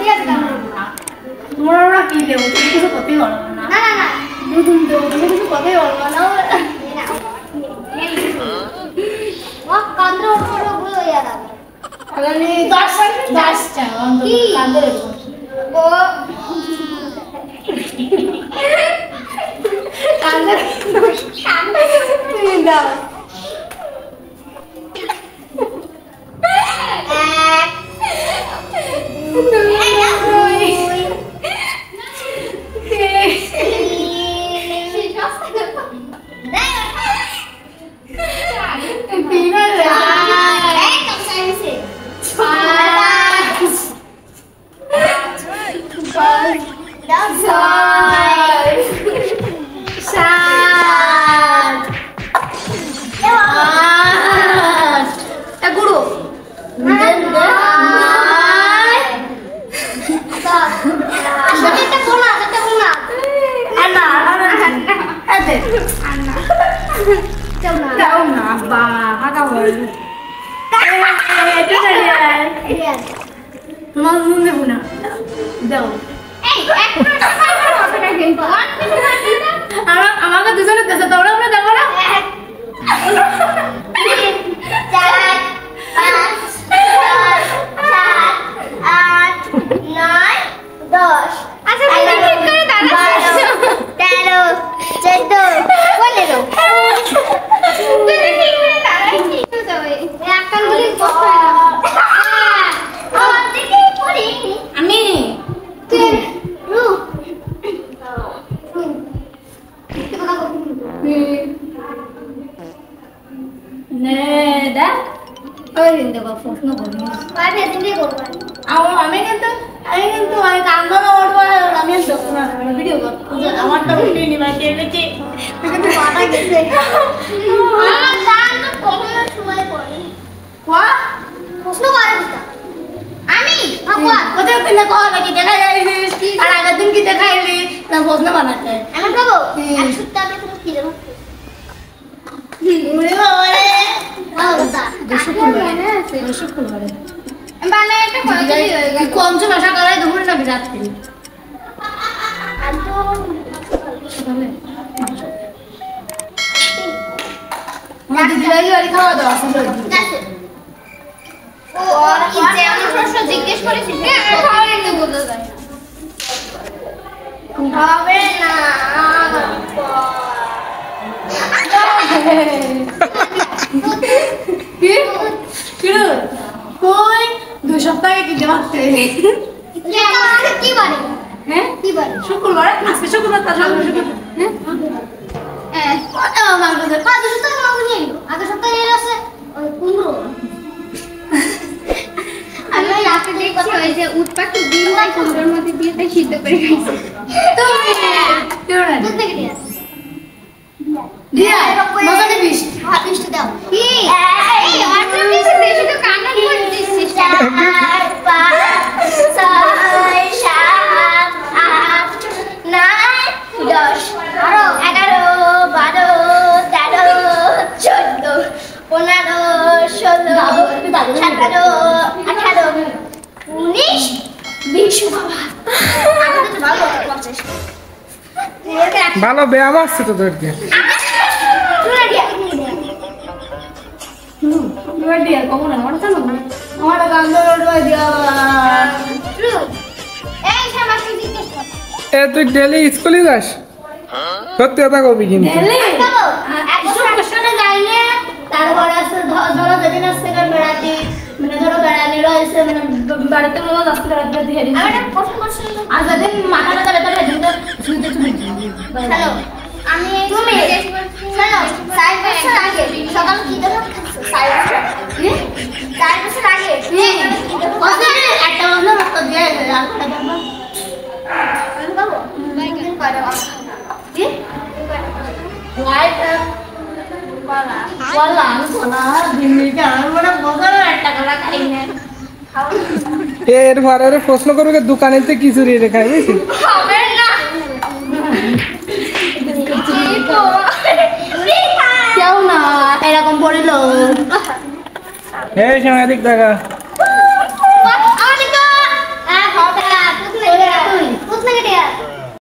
ঠিক আছে তোমরা ওরা কি দেবো তুমি কিছু করতেই পারবো না না না না তুমি দেবো তুমি কিছু করতেই পারবো না ও কান্দ্র ওঠো গুলো ইয়াদ আছে আগামী 10 টা কি কান্দ্র ও কান্দ্র দাও আমাকে দুজনে দেশে তোমরা আমরা দেখো না 2 সপ্তাহ কি দেওয়াতে কি বারে হ্যাঁ কি বারে শুক্রবার আজকে শুক্রবার তার শুক্রবার হ্যাঁ আমার কাছে 5 সপ্তাহ মাগো নিয়ে আগে সপ্তাহে এর আছে 15 আমি রাতে দেখছি ওই যে উৎপাত দিন নাই 15 এর মধ্যে দিয়ে তাই সিদ্ধ করে খাইছি তুমি কেন দুধ থেকে দিয়ে দিয়া মজা দিবিস হাত মিষ্টি দাও কি এই ওয়াটার মিষ্টি দেশে তো কান্না করে দিছিস 4 5 6 7 8 9 10 আরো 11 12 13 14 15 16 17 18 19 20 বাবা আগে তো ভালো 50 ভালো ব্যায়াম আছে তো তোর দিয়ে তুই ডেলি স্কুলে যাস সত্যি কথা কবি কিন্তু তারপরে আছে ধরো যেদিন আসছে বেড়াতে মানে ধরো বেড়ানি রয়েছে মানে বাড়িতে মনে আসতে বেড়াতে দিয়ে দিই আর যেদিন মাথা ব্যথা ব্যথা সেদিন তো শুনতে হ্যালো আমি তুমি শোনো 4 বছর আগে সকাল কি দেবো 4 বছর আগে 4 বছর আগে একটা বন্ধু রক্ত দিয়ে আর করে দেবো আমি বাবু দিন করে কি হোয়াইট ওয়ালা সোনা দিনকে আর বড় বড় একটা টাকা খাই না এর পরে প্রশ্ন করবে দোকানেতে কি চুরি রে খাই বুঝছিস হবে না কেউ না এরকম পড়িল এই সাংঘাতিক টাকা